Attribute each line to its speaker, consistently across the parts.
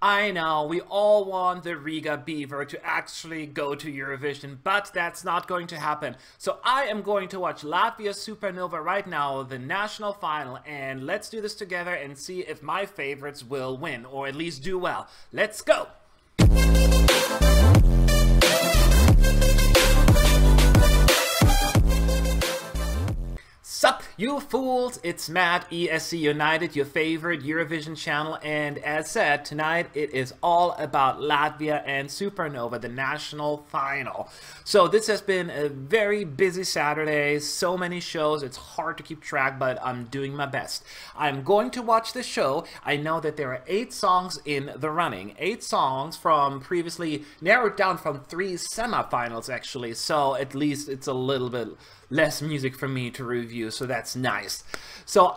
Speaker 1: I know, we all want the Riga Beaver to actually go to Eurovision, but that's not going to happen. So I am going to watch Latvia Supernova right now, the national final, and let's do this together and see if my favorites will win, or at least do well. Let's go! Sup, you fools! It's Matt, ESC United, your favorite Eurovision channel, and as said, tonight it is all about Latvia and Supernova, the national final. So this has been a very busy Saturday, so many shows, it's hard to keep track, but I'm doing my best. I'm going to watch the show. I know that there are 8 songs in the running, 8 songs from previously narrowed down from 3 semifinals actually, so at least it's a little bit less music for me to review, so that's nice. So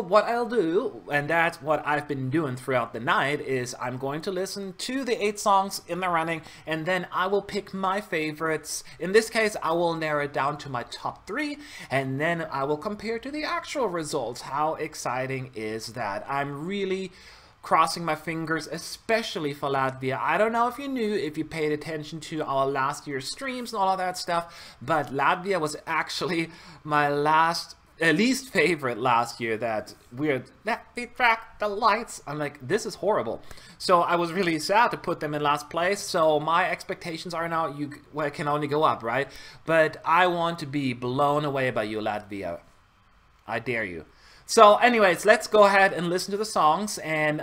Speaker 1: what I'll do, and that's what I've been doing throughout the night, is I'm going to listen to the 8 songs in the running, and then I will pick my favorites. In this case, I will narrow it down to my top 3, and then I will compare to the actual results. How exciting is that? I'm really crossing my fingers, especially for Latvia. I don't know if you knew, if you paid attention to our last year's streams and all of that stuff, but Latvia was actually my least favorite last year. That weird, let me track the lights. I'm like, this is horrible. So I was really sad to put them in last place. So my expectations are now, can only go up, right? But I want to be blown away by you, Latvia. I dare you. So anyways, let's go ahead and listen to the songs and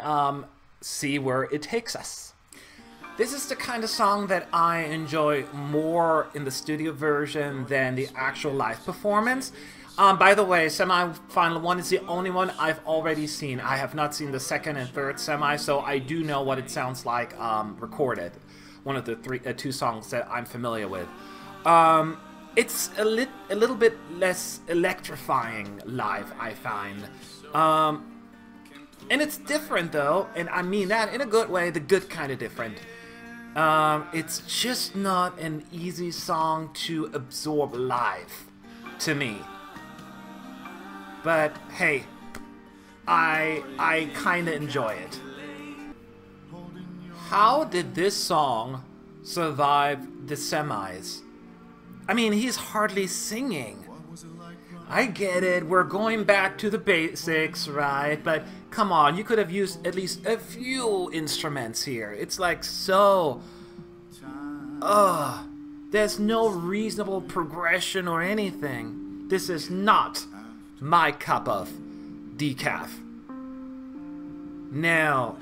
Speaker 1: see where it takes us. This is the kind of song that I enjoy more in the studio version than the actual live performance. By the way, semi-final 1 is the only one I've already seen. I have not seen the second and third semi, so I do know what it sounds like recorded. One of the 2 songs that I'm familiar with. It's a little bit less electrifying live, I find. And it's different though, and I mean that in a good way, the good kind of different. It's just not an easy song to absorb live, to me. But hey, I kinda enjoy it. How did this song survive the semis? I mean, he's hardly singing. I get it, we're going back to the basics, right? But come on, you could have used at least a few instruments here. It's like so... there's no reasonable progression or anything. This is not my cup of decaf. Now,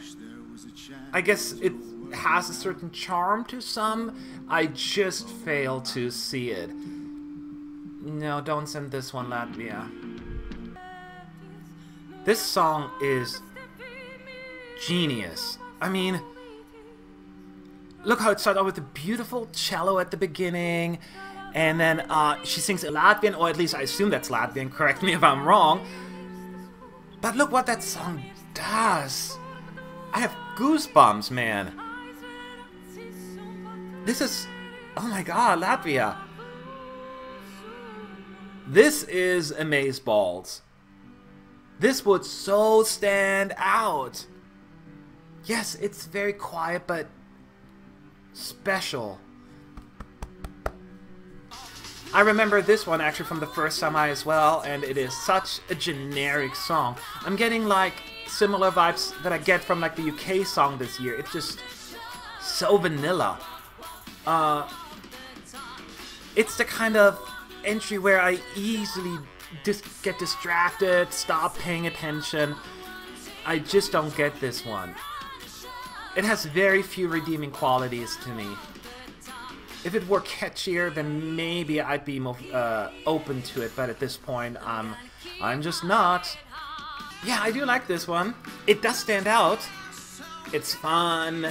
Speaker 1: I guess it has a certain charm to some. I just fail to see it. No, don't send this one, Latvia. This song is genius. I mean, look how it started out with a beautiful cello at the beginning, and then she sings Latvian, or at least I assume that's Latvian, correct me if I'm wrong. But look what that song does. I have goosebumps, man. This is, oh my god, Latvia. This is amazeballs. This would so stand out. Yes, it's very quiet, but special. I remember this one actually from the first semi as well, and it is such a generic song. I'm getting like similar vibes that I get from like the UK song this year. It's just so vanilla. It's the kind of entry where I easily get distracted, stop paying attention. I just don't get this one. It has very few redeeming qualities to me. If it were catchier, then maybe I'd be more open to it, but at this point, I'm just not. Yeah, I do like this one. It does stand out. It's fun.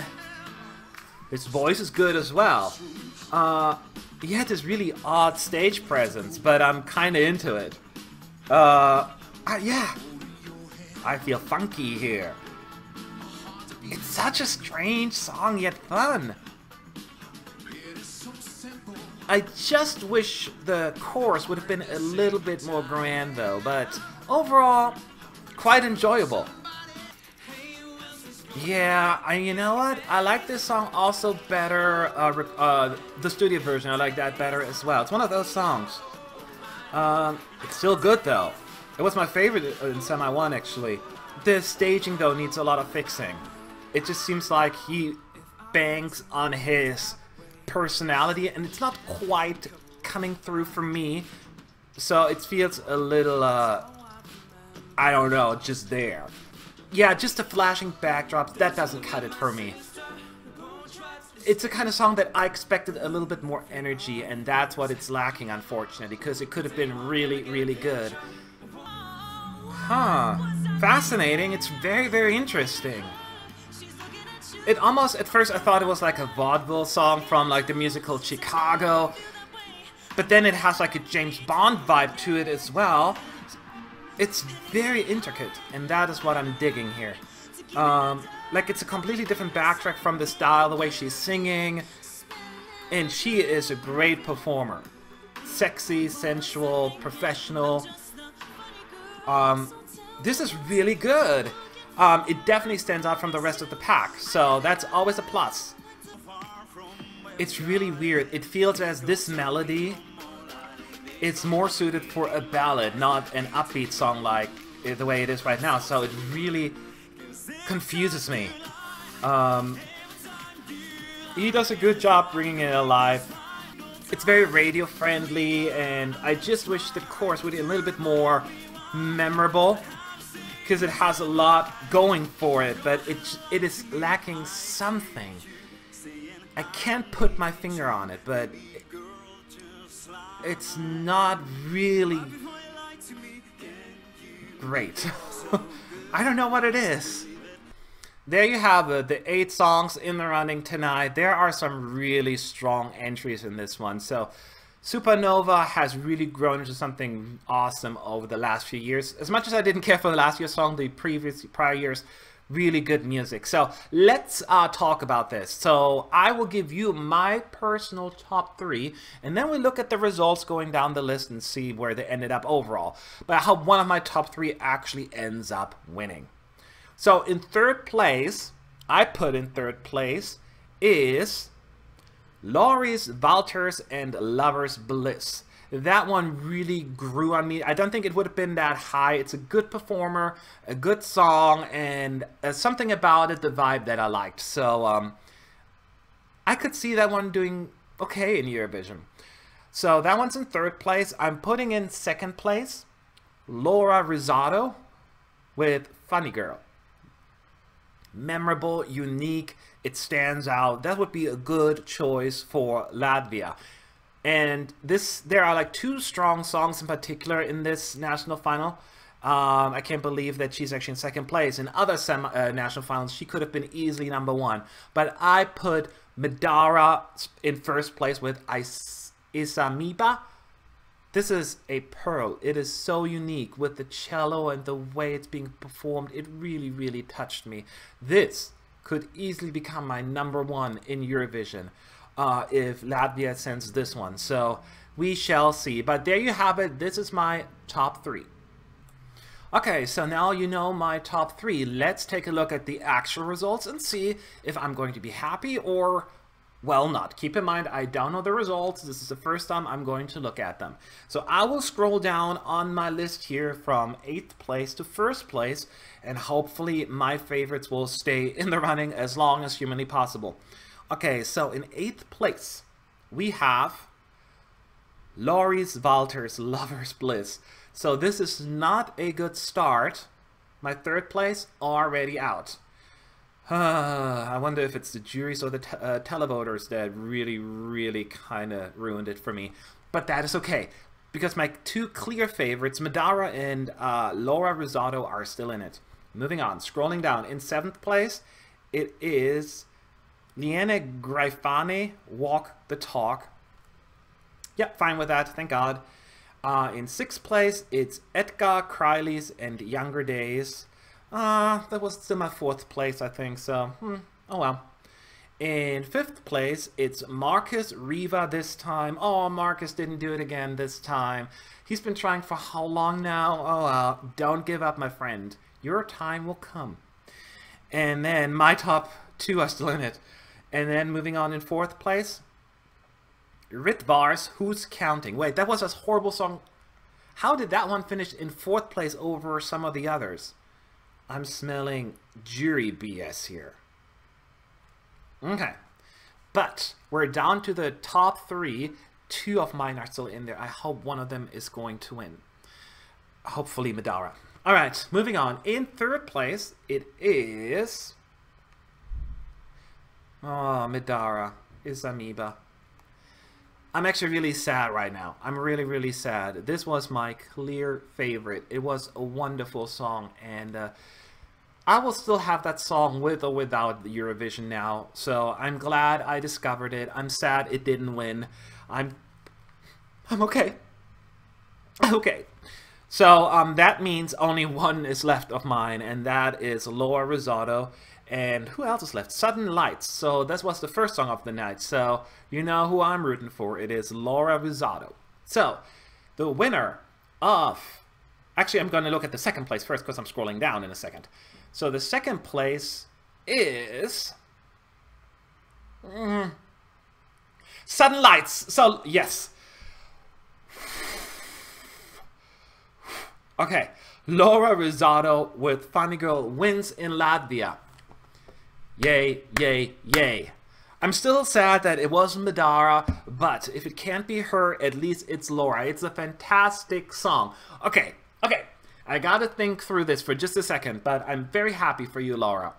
Speaker 1: Its voice is good as well. He had this really odd stage presence, but I'm kinda into it. Yeah. I feel funky here. It's such a strange song, yet fun. I just wish the chorus would have been a little bit more grand though, but overall, quite enjoyable. Yeah, you know what? I like this song also better. The studio version, I like that better as well. It's one of those songs. It's still good though. It was my favorite in Semi 1 actually. The staging though needs a lot of fixing. It just seems like he bangs on his personality and it's not quite coming through for me. So it feels a little, I don't know, just there. Yeah, just the flashing backdrops, that doesn't cut it for me. It's a kind of song that I expected a little bit more energy, and that's what it's lacking, unfortunately, because it could have been really, really good. Huh. Fascinating. It's very, very interesting. It almost, at first, I thought it was like a vaudeville song from, like, the musical Chicago, but then it has, like, a James Bond vibe to it as well. It's very intricate, and that is what I'm digging here. Like, it's a completely different backtrack from the style, the way she's singing, and she is a great performer. Sexy, sensual, professional. This is really good. It definitely stands out from the rest of the pack, so that's always a plus. It's really weird. It feels as this melody, it's more suited for a ballad, not an upbeat song like the way it is right now, so it really confuses me. He does a good job bringing it alive. It's very radio friendly, and I just wish the chorus would be a little bit more memorable, because it has a lot going for it, but it is lacking something. I can't put my finger on it, but it's not really great. I don't know what it is. There you have it, the 8 songs in the running tonight. There are some really strong entries in this one. So Supernova has really grown into something awesome over the last few years. As much as I didn't care for the last year's song, the prior years, really good music. So let's talk about this. So I will give you my personal top 3, and then we look at the results going down the list and see where they ended up overall. But how one of my top 3 actually ends up winning. So in 3rd place, I put in 3rd place is Lauris Walters and Lover's Bliss. That one really grew on me. I don't think it would have been that high. It's a good performer, a good song, and something about it, the vibe that I liked. So I could see that one doing okay in Eurovision. So that one's in 3rd place. I'm putting in 2nd place Laura Rizzotto with Funny Girl. Memorable, unique, it stands out. That would be a good choice for Latvia. And there are like 2 strong songs in particular in this national final. I can't believe that she's actually in 2nd place. In other national finals, she could have been easily number 1. But I put Madara in 1st place with Isamiba. This is a pearl. It is so unique with the cello and the way it's being performed. It really, really touched me. This could easily become my number 1 in Eurovision if Latvia sends this one. So we shall see. But there you have it. This is my top 3. Okay, so now you know my top 3. Let's take a look at the actual results and see if I'm going to be happy or, well, not. Keep in mind, I don't know the results. This is the first time I'm going to look at them. So I will scroll down on my list here from 8th place to 1st place, and hopefully my favorites will stay in the running as long as humanly possible. Okay, so in 8th place, we have Lauris Walters, Lover's Bliss. So this is not a good start. My 3rd place already out. I wonder if it's the juries or the televoters that really, really kind of ruined it for me. But that is okay, because my 2 clear favorites, Madara and Laura Rizzotto, are still in it. Moving on, scrolling down. In 7th place, it is Liene Greifane, Walk the Talk. Yep, fine with that, thank God. In 6th place, it's Edgar Kryles and Younger Days. That was still my 4th place, I think, so, oh well. In 5th place, it's Marcus Riva this time. Oh, Marcus didn't do it again this time. He's been trying for how long now? Oh, don't give up, my friend. Your time will come. And then my top 2 are still in it. And then moving on in 4th place, Ritvar's Who's Counting. Wait, that was a horrible song. How did that one finish in 4th place over some of the others? I'm smelling jury BS here. Okay. But we're down to the top 3. 2 of mine are still in there. I hope one of them is going to win. Hopefully Madara. Alright, moving on. In 3rd place, it is... Oh, Madara is Amoeba. I'm actually really sad right now. I'm really, really sad. This was my clear favorite. It was a wonderful song, and I will still have that song with or without the Eurovision now. So I'm glad I discovered it. I'm sad it didn't win. I'm okay. Okay. So that means only one is left of mine, and that is Laura Rizzotto. And who else is left? Sudden Lights. So this was the first song of the night. So you know who I'm rooting for. It is Laura Rizzotto. So the winner of... Actually, I'm going to look at the 2nd place first because I'm scrolling down in a second. So the 2nd place is... Sudden Lights. So, yes. Okay. Laura Rizzotto with Funny Girl wins in Latvia. Yay, yay, yay. I'm still sad that it wasn't Madara, but if it can't be her, at least it's Laura. It's a fantastic song. Okay, okay. I gotta think through this for just a second, but I'm very happy for you, Laura.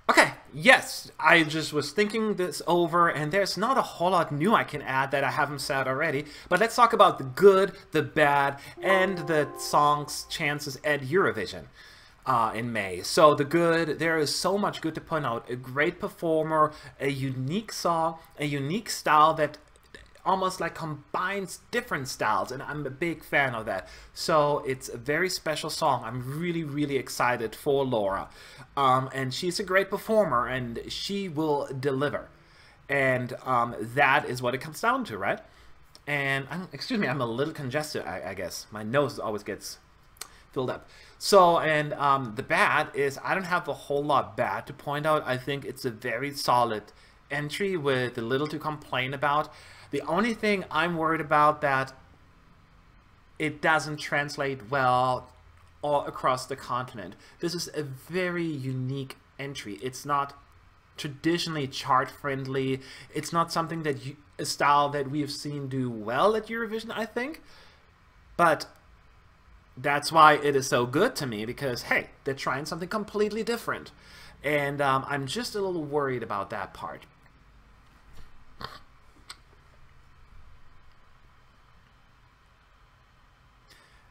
Speaker 1: Okay, yes, I just was thinking this over, and there's not a whole lot new I can add that I haven't said already, but let's talk about the good, the bad, and the song's chances at Eurovision. In May. So the good, there is so much good to point out. A great performer, a unique song, a unique style that almost like combines different styles, and I'm a big fan of that. So it's a very special song. I'm really, really excited for Laura. And she's a great performer, and she will deliver. And that is what it comes down to, right? And, excuse me, I'm a little congested, I guess. My nose always gets filled up. So, and the bad is I don't have a whole lot bad to point out. I think it's a very solid entry with little to complain about. The only thing I'm worried about that it doesn't translate well all across the continent. This is a very unique entry. It's not traditionally chart friendly. It's not something that a style that we have seen do well at Eurovision, I think. But that's why it is so good to me, because, hey, they're trying something completely different. And I'm just a little worried about that part.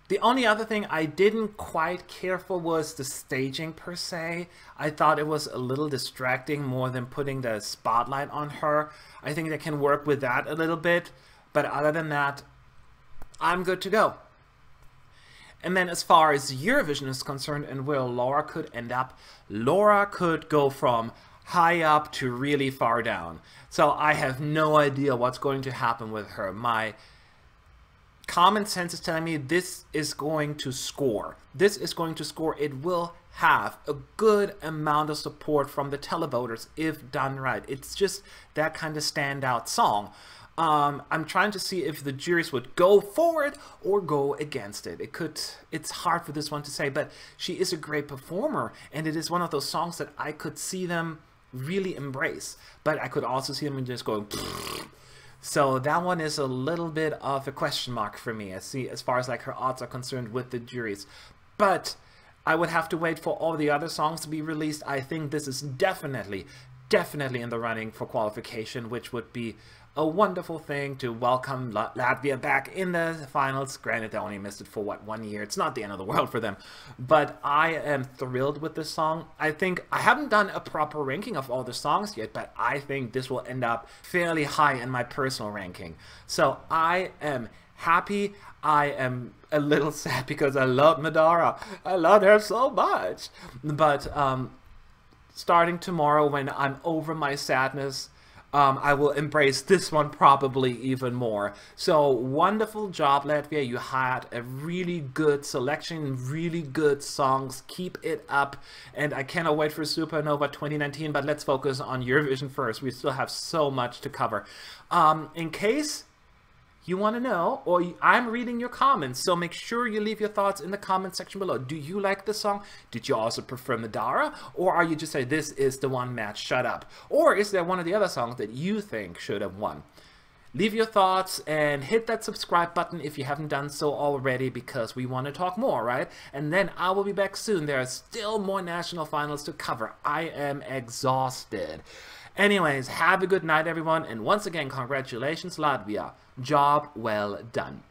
Speaker 1: The only other thing I didn't quite care for was the staging per se. I thought it was a little distracting more than putting the spotlight on her. I think they can work with that a little bit. But other than that, I'm good to go. And then as far as Eurovision is concerned and where Laura could end up, Laura could go from high up to really far down. So I have no idea what's going to happen with her. My common sense is telling me this is going to score. This is going to score. It will have a good amount of support from the televoters if done right. It's just that kind of standout song. I'm trying to see if the juries would go for it or go against it. It's hard for this one to say, but she is a great performer, and it is one of those songs that I could see them really embrace, but I could also see them just go. So that one is a little bit of a question mark for me, as far as like her odds are concerned with the juries. But I would have to wait for all the other songs to be released. I think this is definitely in the running for qualification, which would be a wonderful thing to welcome Latvia back in the finals. Granted, they only missed it for, what, 1 year. It's not the end of the world for them. But I am thrilled with this song. I think I haven't done a proper ranking of all the songs yet, but I think this will end up fairly high in my personal ranking. So I am happy. I am a little sad because I love Madara. I love her so much. But starting tomorrow, when I'm over my sadness, I will embrace this one probably even more. So wonderful job, Latvia. You had a really good selection, really good songs. Keep it up. And I cannot wait for Supernova 2019, but let's focus on Eurovision first. We still have so much to cover. In case you want to know, or I'm reading your comments, so make sure you leave your thoughts in the comment section below. Do you like the song? Did you also prefer Madara? Or are you just saying this is the one, Matt, shut up? Or is there one of the other songs that you think should have won? Leave your thoughts and hit that subscribe button if you haven't done so already, because we want to talk more, right? And then I will be back soon. There are still more national finals to cover. I am exhausted. Anyways, have a good night, everyone. And once again, congratulations, Latvia. Job well done.